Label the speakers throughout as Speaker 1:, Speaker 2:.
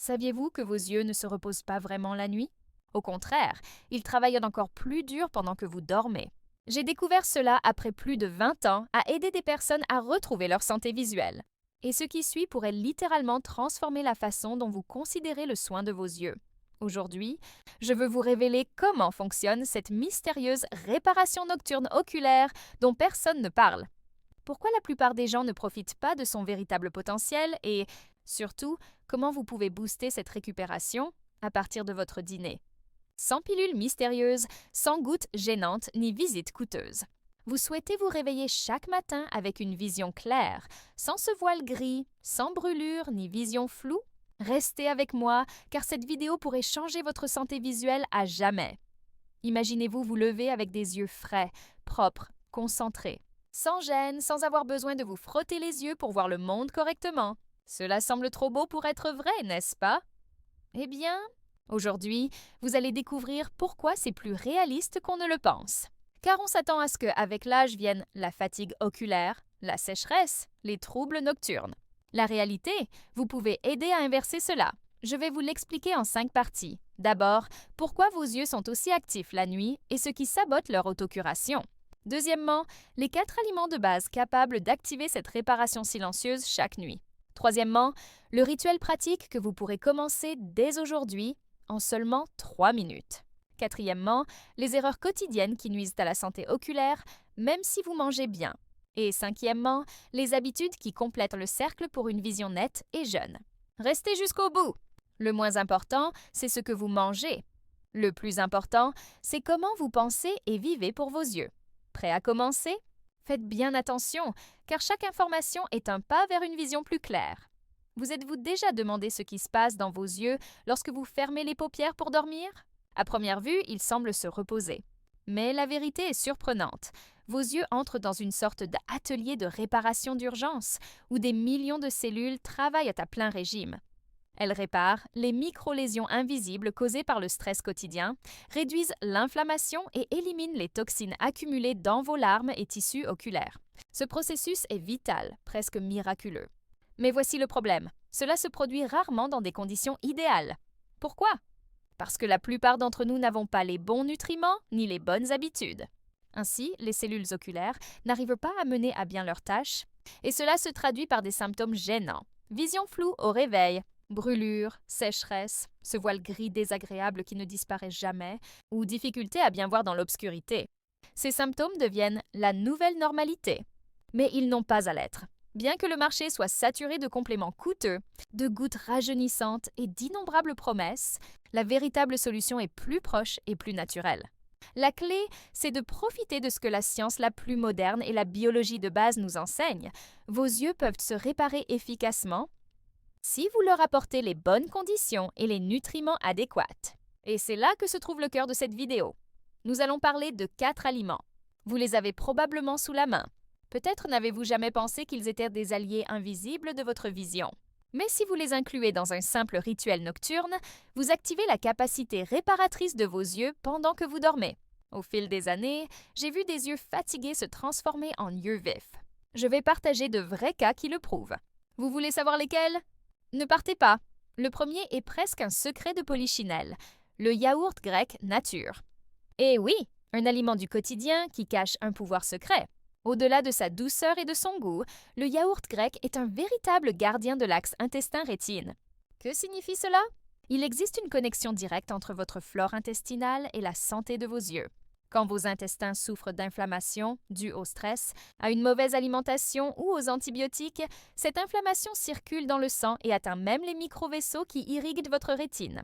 Speaker 1: Saviez-vous que vos yeux ne se reposent pas vraiment la nuit? Au contraire, ils travaillent encore plus dur pendant que vous dormez. J'ai découvert cela après plus de 20 ans à aider des personnes à retrouver leur santé visuelle. Et ce qui suit pourrait littéralement transformer la façon dont vous considérez le soin de vos yeux. Aujourd'hui, je veux vous révéler comment fonctionne cette mystérieuse réparation nocturne oculaire dont personne ne parle. Pourquoi la plupart des gens ne profitent pas de son véritable potentiel et, surtout, comment vous pouvez booster cette récupération à partir de votre dîner. Sans pilule mystérieuse, sans gouttes gênantes ni visites coûteuses. Vous souhaitez vous réveiller chaque matin avec une vision claire, sans ce voile gris, sans brûlure ni vision floue? Restez avec moi, car cette vidéo pourrait changer votre santé visuelle à jamais. Imaginez-vous vous lever avec des yeux frais, propres, concentrés, sans gêne, sans avoir besoin de vous frotter les yeux pour voir le monde correctement. Cela semble trop beau pour être vrai, n'est-ce pas? Eh bien, aujourd'hui, vous allez découvrir pourquoi c'est plus réaliste qu'on ne le pense. Car on s'attend à ce qu'avec l'âge vienne la fatigue oculaire, la sécheresse, les troubles nocturnes. La réalité, vous pouvez aider à inverser cela. Je vais vous l'expliquer en 5 parties. D'abord, pourquoi vos yeux sont aussi actifs la nuit et ce qui sabote leur autocuration. Deuxièmement, les 4 aliments de base capables d'activer cette réparation silencieuse chaque nuit. Troisièmement, le rituel pratique que vous pourrez commencer dès aujourd'hui en seulement 3 minutes. Quatrièmement, les erreurs quotidiennes qui nuisent à la santé oculaire, même si vous mangez bien. Et cinquièmement, les habitudes qui complètent le cercle pour une vision nette et jeune. Restez jusqu'au bout! Le moins important, c'est ce que vous mangez. Le plus important, c'est comment vous pensez et vivez pour vos yeux. Prêt à commencer? Faites bien attention, car chaque information est un pas vers une vision plus claire. Vous êtes-vous déjà demandé ce qui se passe dans vos yeux lorsque vous fermez les paupières pour dormir? À première vue, ils semblent se reposer. Mais la vérité est surprenante. Vos yeux entrent dans une sorte d'atelier de réparation d'urgence, où des millions de cellules travaillent à plein régime. Elles réparent les micro-lésions invisibles causées par le stress quotidien, réduisent l'inflammation et éliminent les toxines accumulées dans vos larmes et tissus oculaires. Ce processus est vital, presque miraculeux. Mais voici le problème. Cela se produit rarement dans des conditions idéales. Pourquoi? Parce que la plupart d'entre nous n'avons pas les bons nutriments ni les bonnes habitudes. Ainsi, les cellules oculaires n'arrivent pas à mener à bien leurs tâches, et cela se traduit par des symptômes gênants. Vision floue au réveil, brûlure, sécheresse, ce voile gris désagréable qui ne disparaît jamais, ou difficulté à bien voir dans l'obscurité. Ces symptômes deviennent la nouvelle normalité. Mais ils n'ont pas à l'être. Bien que le marché soit saturé de compléments coûteux, de gouttes rajeunissantes et d'innombrables promesses, la véritable solution est plus proche et plus naturelle. La clé, c'est de profiter de ce que la science la plus moderne et la biologie de base nous enseignent. Vos yeux peuvent se réparer efficacement si vous leur apportez les bonnes conditions et les nutriments adéquats. Et c'est là que se trouve le cœur de cette vidéo. Nous allons parler de 4 aliments. Vous les avez probablement sous la main. Peut-être n'avez-vous jamais pensé qu'ils étaient des alliés invisibles de votre vision. Mais si vous les incluez dans un simple rituel nocturne, vous activez la capacité réparatrice de vos yeux pendant que vous dormez. Au fil des années, j'ai vu des yeux fatigués se transformer en yeux vifs. Je vais partager de vrais cas qui le prouvent. Vous voulez savoir lesquels? Ne partez pas. Le premier est presque un secret de polichinelle, le yaourt grec nature. Et oui, un aliment du quotidien qui cache un pouvoir secret. Au-delà de sa douceur et de son goût, le yaourt grec est un véritable gardien de l'axe intestin-rétine. Que signifie cela? Il existe une connexion directe entre votre flore intestinale et la santé de vos yeux. Quand vos intestins souffrent d'inflammation due au stress, à une mauvaise alimentation ou aux antibiotiques, cette inflammation circule dans le sang et atteint même les micro-vaisseaux qui irriguent votre rétine.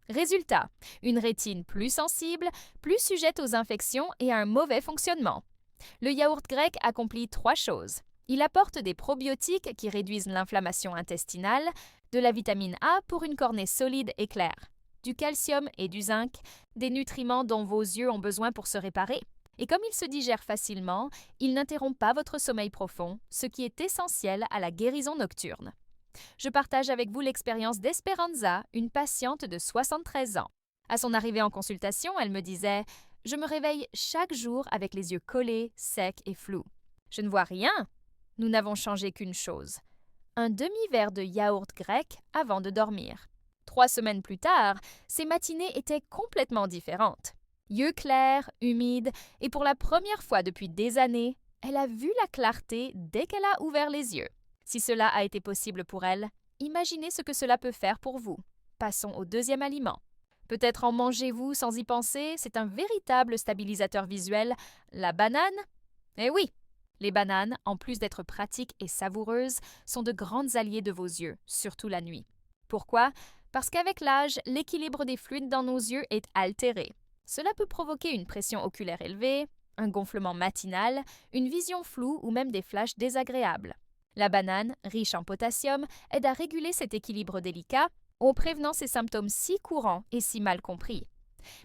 Speaker 1: Résultat, une rétine plus sensible, plus sujette aux infections et à un mauvais fonctionnement. Le yaourt grec accomplit 3 choses. Il apporte des probiotiques qui réduisent l'inflammation intestinale, de la vitamine A pour une cornée solide et claire, du calcium et du zinc, des nutriments dont vos yeux ont besoin pour se réparer. Et comme il se digère facilement, il n'interrompt pas votre sommeil profond, ce qui est essentiel à la guérison nocturne. Je partage avec vous l'expérience d'Esperanza, une patiente de 73 ans. À son arrivée en consultation, elle me disait « Je me réveille chaque jour avec les yeux collés, secs et flous. Je ne vois rien. » Nous n'avons changé qu'une chose. Un demi-verre de yaourt grec avant de dormir. 3 semaines plus tard, ses matinées étaient complètement différentes. Yeux clairs, humides, et pour la première fois depuis des années, elle a vu la clarté dès qu'elle a ouvert les yeux. Si cela a été possible pour elle, imaginez ce que cela peut faire pour vous. Passons au deuxième aliment. Peut-être en mangez-vous sans y penser, c'est un véritable stabilisateur visuel, la banane. Eh oui, les bananes, en plus d'être pratiques et savoureuses, sont de grandes alliées de vos yeux, surtout la nuit. Pourquoi? Parce qu'avec l'âge, l'équilibre des fluides dans nos yeux est altéré. Cela peut provoquer une pression oculaire élevée, un gonflement matinal, une vision floue ou même des flashs désagréables. La banane, riche en potassium, aide à réguler cet équilibre délicat en prévenant ces symptômes si courants et si mal compris.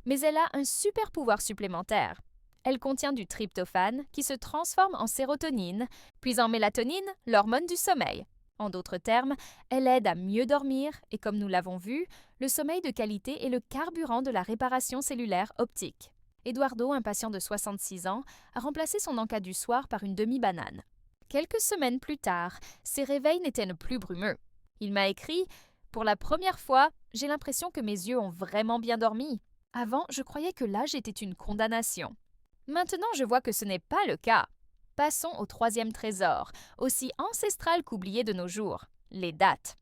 Speaker 1: Mais elle a un super pouvoir supplémentaire. Elle contient du tryptophane qui se transforme en sérotonine, puis en mélatonine, l'hormone du sommeil. En d'autres termes, elle aide à mieux dormir et comme nous l'avons vu, le sommeil de qualité est le carburant de la réparation cellulaire optique. Eduardo, un patient de 66 ans, a remplacé son encas du soir par une demi-banane. Quelques semaines plus tard, ses réveils n'étaient plus brumeux. Il m'a écrit « Pour la première fois, j'ai l'impression que mes yeux ont vraiment bien dormi. Avant, je croyais que l'âge était une condamnation. Maintenant, je vois que ce n'est pas le cas. » Passons au troisième trésor, aussi ancestral qu'oublié de nos jours, les dattes.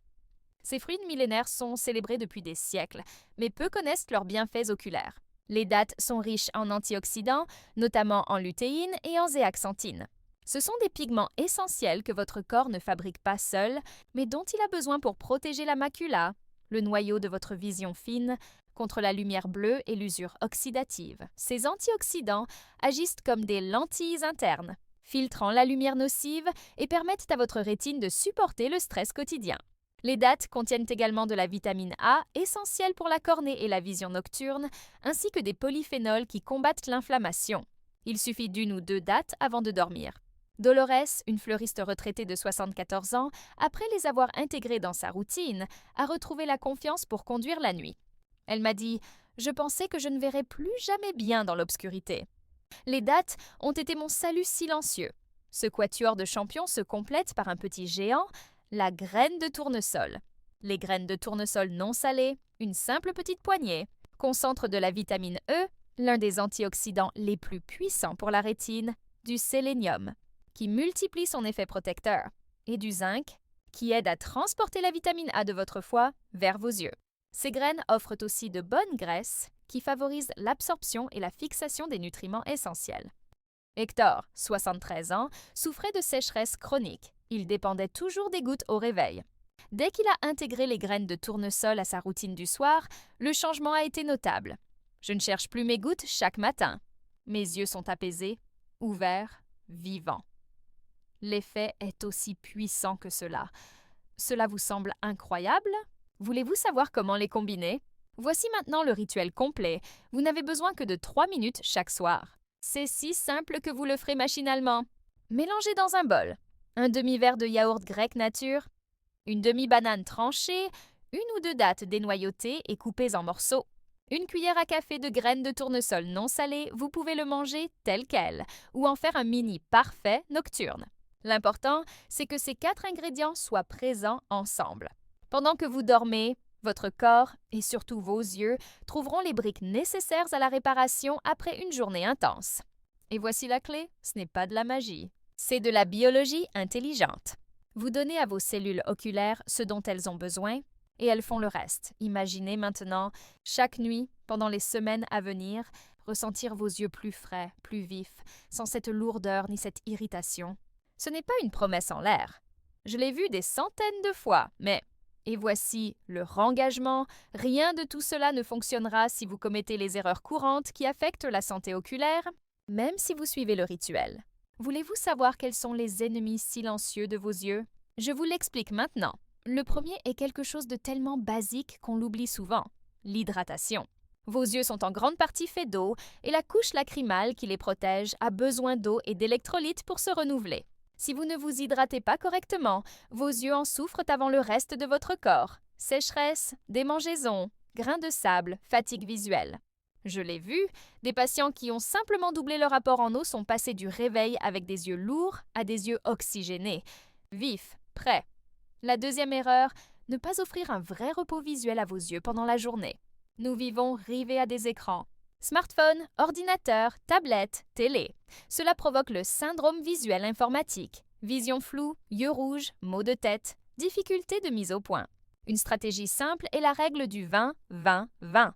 Speaker 1: Ces fruits millénaires sont célébrés depuis des siècles, mais peu connaissent leurs bienfaits oculaires. Les dattes sont riches en antioxydants, notamment en lutéine et en zéaxanthine. Ce sont des pigments essentiels que votre corps ne fabrique pas seul, mais dont il a besoin pour protéger la macula, le noyau de votre vision fine, contre la lumière bleue et l'usure oxydative. Ces antioxydants agissent comme des lentilles internes, filtrant la lumière nocive et permettent à votre rétine de supporter le stress quotidien. Les dattes contiennent également de la vitamine A, essentielle pour la cornée et la vision nocturne, ainsi que des polyphénols qui combattent l'inflammation. Il suffit d'une ou deux dattes avant de dormir. Dolores, une fleuriste retraitée de 74 ans, après les avoir intégrées dans sa routine, a retrouvé la confiance pour conduire la nuit. Elle m'a dit « Je pensais que je ne verrais plus jamais bien dans l'obscurité. » Les dattes ont été mon salut silencieux. Ce quatuor de champions se complète par un petit géant, la graine de tournesol. Les graines de tournesol non salées, une simple petite poignée, concentrent de la vitamine E, l'un des antioxydants les plus puissants pour la rétine, du sélénium, qui multiplie son effet protecteur, et du zinc, qui aide à transporter la vitamine A de votre foie vers vos yeux. Ces graines offrent aussi de bonnes graisses qui favorisent l'absorption et la fixation des nutriments essentiels. Hector, 73 ans, souffrait de sécheresse chronique. Il dépendait toujours des gouttes au réveil. Dès qu'il a intégré les graines de tournesol à sa routine du soir, le changement a été notable. Je ne cherche plus mes gouttes chaque matin. Mes yeux sont apaisés, ouverts, vivants. L'effet est aussi puissant que cela. Cela vous semble incroyable? Voulez-vous savoir comment les combiner? Voici maintenant le rituel complet. Vous n'avez besoin que de 3 minutes chaque soir. C'est si simple que vous le ferez machinalement. Mélangez dans un bol un demi-verre de yaourt grec nature, une demi-banane tranchée, une ou deux dattes dénoyautées et coupées en morceaux. Une cuillère à café de graines de tournesol non salées, vous pouvez le manger tel quel ou en faire un mini parfait nocturne. L'important, c'est que ces 4 ingrédients soient présents ensemble. Pendant que vous dormez, votre corps et surtout vos yeux trouveront les briques nécessaires à la réparation après une journée intense. Et voici la clé, ce n'est pas de la magie. C'est de la biologie intelligente. Vous donnez à vos cellules oculaires ce dont elles ont besoin et elles font le reste. Imaginez maintenant, chaque nuit, pendant les semaines à venir, ressentir vos yeux plus frais, plus vifs, sans cette lourdeur ni cette irritation. Ce n'est pas une promesse en l'air. Je l'ai vu des centaines de fois, mais... Et voici le rengagement. Rien de tout cela ne fonctionnera si vous commettez les erreurs courantes qui affectent la santé oculaire, même si vous suivez le rituel. Voulez-vous savoir quels sont les ennemis silencieux de vos yeux? Je vous l'explique maintenant. Le premier est quelque chose de tellement basique qu'on l'oublie souvent, l'hydratation. Vos yeux sont en grande partie faits d'eau et la couche lacrymale qui les protège a besoin d'eau et d'électrolytes pour se renouveler. Si vous ne vous hydratez pas correctement, vos yeux en souffrent avant le reste de votre corps. Sécheresse, démangeaisons, grains de sable, fatigue visuelle. Je l'ai vu, des patients qui ont simplement doublé leur apport en eau sont passés du réveil avec des yeux lourds à des yeux oxygénés, vifs, prêts. La deuxième erreur, ne pas offrir un vrai repos visuel à vos yeux pendant la journée. Nous vivons rivés à des écrans. Smartphone, ordinateur, tablette, télé. Cela provoque le syndrome visuel informatique. Vision floue, yeux rouges, maux de tête, difficulté de mise au point. Une stratégie simple est la règle du 20-20-20.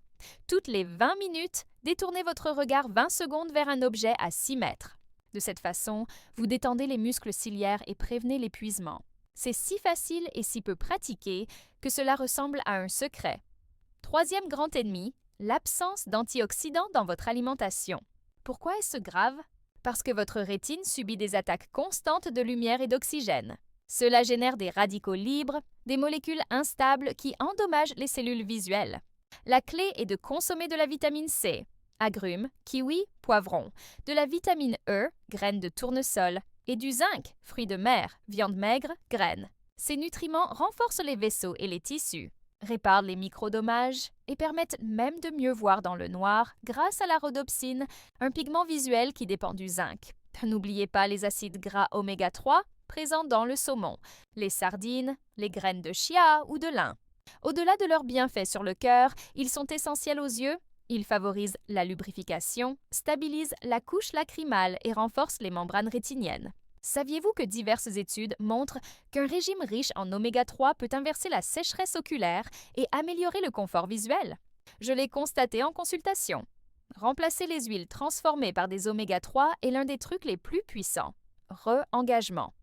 Speaker 1: Toutes les 20 minutes, détournez votre regard 20 secondes vers un objet à 6 mètres. De cette façon, vous détendez les muscles ciliaires et prévenez l'épuisement. C'est si facile et si peu pratiqué que cela ressemble à un secret. Troisième grand ennemi, l'absence d'antioxydants dans votre alimentation. Pourquoi est-ce grave? Parce que votre rétine subit des attaques constantes de lumière et d'oxygène. Cela génère des radicaux libres, des molécules instables qui endommagent les cellules visuelles. La clé est de consommer de la vitamine C, agrumes, kiwi, poivrons, de la vitamine E, graines de tournesol, et du zinc, fruits de mer, viande maigre, graines. Ces nutriments renforcent les vaisseaux et les tissus, réparent les microdommages et permettent même de mieux voir dans le noir grâce à la rhodopsine, un pigment visuel qui dépend du zinc. N'oubliez pas les acides gras oméga 3 présents dans le saumon, les sardines, les graines de chia ou de lin. Au-delà de leurs bienfaits sur le cœur, ils sont essentiels aux yeux. Ils favorisent la lubrification, stabilisent la couche lacrymale et renforcent les membranes rétiniennes. Saviez-vous que diverses études montrent qu'un régime riche en oméga 3 peut inverser la sécheresse oculaire et améliorer le confort visuel? Je l'ai constaté en consultation. Remplacer les huiles transformées par des oméga 3 est l'un des trucs les plus puissants. Re-engagement.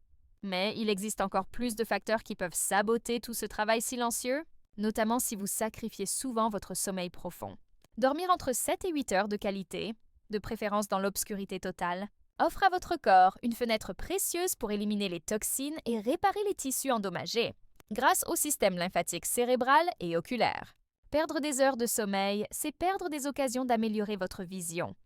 Speaker 1: Mais il existe encore plus de facteurs qui peuvent saboter tout ce travail silencieux, notamment si vous sacrifiez souvent votre sommeil profond. Dormir entre 7 et 8 heures de qualité, de préférence dans l'obscurité totale, offre à votre corps une fenêtre précieuse pour éliminer les toxines et réparer les tissus endommagés, grâce au système lymphatique cérébral et oculaire. Perdre des heures de sommeil, c'est perdre des occasions d'améliorer votre vision.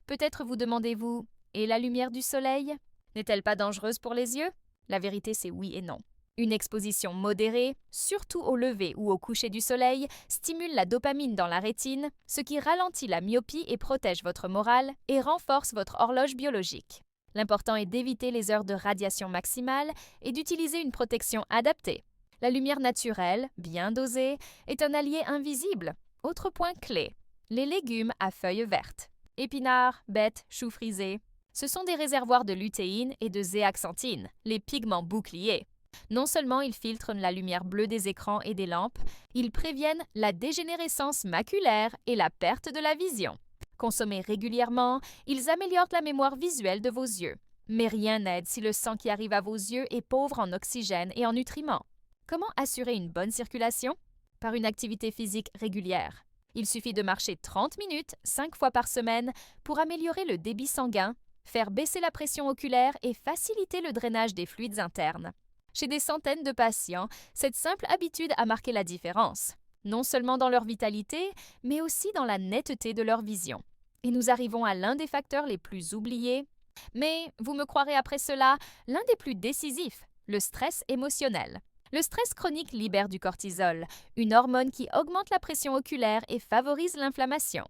Speaker 1: Peut-être vous demandez-vous, et la lumière du soleil? N'est-elle pas dangereuse pour les yeux? La vérité, c'est oui et non. Une exposition modérée, surtout au lever ou au coucher du soleil, stimule la dopamine dans la rétine, ce qui ralentit la myopie et protège votre morale et renforce votre horloge biologique. L'important est d'éviter les heures de radiation maximale et d'utiliser une protection adaptée. La lumière naturelle, bien dosée, est un allié invisible. Autre point clé, les légumes à feuilles vertes. Épinards, bettes, choux frisés. Ce sont des réservoirs de lutéine et de zéaxanthine, les pigments boucliers. Non seulement ils filtrent la lumière bleue des écrans et des lampes, ils préviennent la dégénérescence maculaire et la perte de la vision. Consommés régulièrement, ils améliorent la mémoire visuelle de vos yeux. Mais rien n'aide si le sang qui arrive à vos yeux est pauvre en oxygène et en nutriments. Comment assurer une bonne circulation? Par une activité physique régulière. Il suffit de marcher 30 minutes, 5 fois par semaine, pour améliorer le débit sanguin, faire baisser la pression oculaire et faciliter le drainage des fluides internes. Chez des centaines de patients, cette simple habitude a marqué la différence, non seulement dans leur vitalité, mais aussi dans la netteté de leur vision. Et nous arrivons à l'un des facteurs les plus oubliés, mais, vous me croirez après cela, l'un des plus décisifs, le stress émotionnel. Le stress chronique libère du cortisol, une hormone qui augmente la pression oculaire et favorise l'inflammation.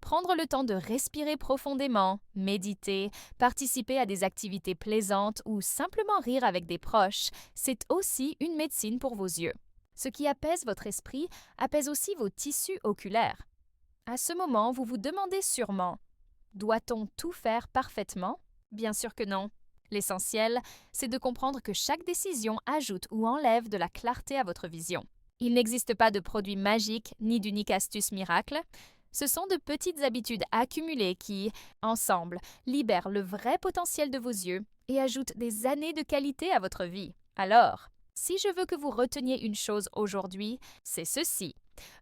Speaker 1: Prendre le temps de respirer profondément, méditer, participer à des activités plaisantes ou simplement rire avec des proches, c'est aussi une médecine pour vos yeux. Ce qui apaise votre esprit apaise aussi vos tissus oculaires. À ce moment, vous vous demandez sûrement, doit-on tout faire parfaitement? Bien sûr que non. L'essentiel, c'est de comprendre que chaque décision ajoute ou enlève de la clarté à votre vision. Il n'existe pas de produit magique ni d'unique astuce miracle. Ce sont de petites habitudes accumulées qui, ensemble, libèrent le vrai potentiel de vos yeux et ajoutent des années de qualité à votre vie. Alors, si je veux que vous reteniez une chose aujourd'hui, c'est ceci.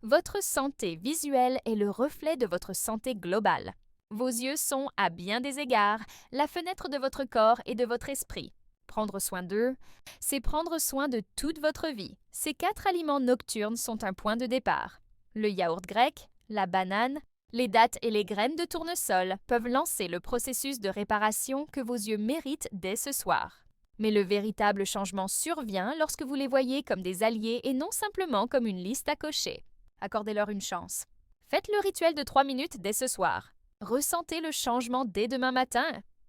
Speaker 1: Votre santé visuelle est le reflet de votre santé globale. Vos yeux sont, à bien des égards, la fenêtre de votre corps et de votre esprit. Prendre soin d'eux, c'est prendre soin de toute votre vie. Ces 4 aliments nocturnes sont un point de départ. Le yaourt grec, la banane, les dattes et les graines de tournesol peuvent lancer le processus de réparation que vos yeux méritent dès ce soir. Mais le véritable changement survient lorsque vous les voyez comme des alliés et non simplement comme une liste à cocher. Accordez-leur une chance. Faites le rituel de 3 minutes dès ce soir. Ressentez le changement dès demain matin.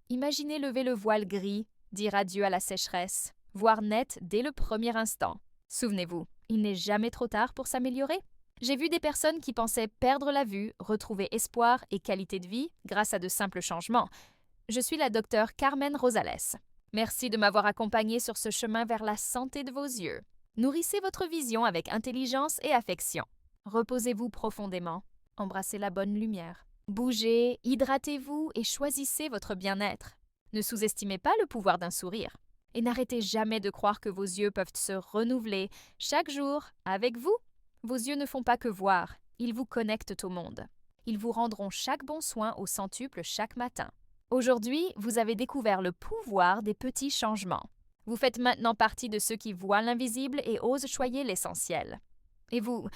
Speaker 1: Imaginez lever le voile gris, dire adieu à la sécheresse, voir net dès le premier instant. Souvenez-vous, Il n'est jamais trop tard pour s'améliorer. J'ai vu des personnes qui pensaient perdre la vue, retrouver espoir et qualité de vie grâce à de simples changements. Je suis la docteure Carmen Rosales. Merci de m'avoir accompagnée sur ce chemin vers la santé de vos yeux. Nourrissez votre vision avec intelligence et affection. Reposez-vous profondément. Embrassez la bonne lumière. Bougez, hydratez-vous et choisissez votre bien-être. Ne sous-estimez pas le pouvoir d'un sourire. Et n'arrêtez jamais de croire que vos yeux peuvent se renouveler chaque jour avec vous. Vos yeux ne font pas que voir, ils vous connectent au monde. Ils vous rendront chaque bon soin au centuple chaque matin. Aujourd'hui, vous avez découvert le pouvoir des petits changements. Vous faites maintenant partie de ceux qui voient l'invisible et osent choyer l'essentiel. Et vous,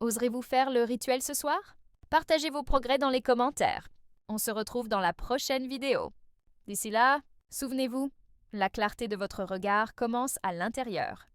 Speaker 1: oserez-vous faire le rituel ce soir? Partagez vos progrès dans les commentaires. On se retrouve dans la prochaine vidéo. D'ici là, souvenez-vous, la clarté de votre regard commence à l'intérieur.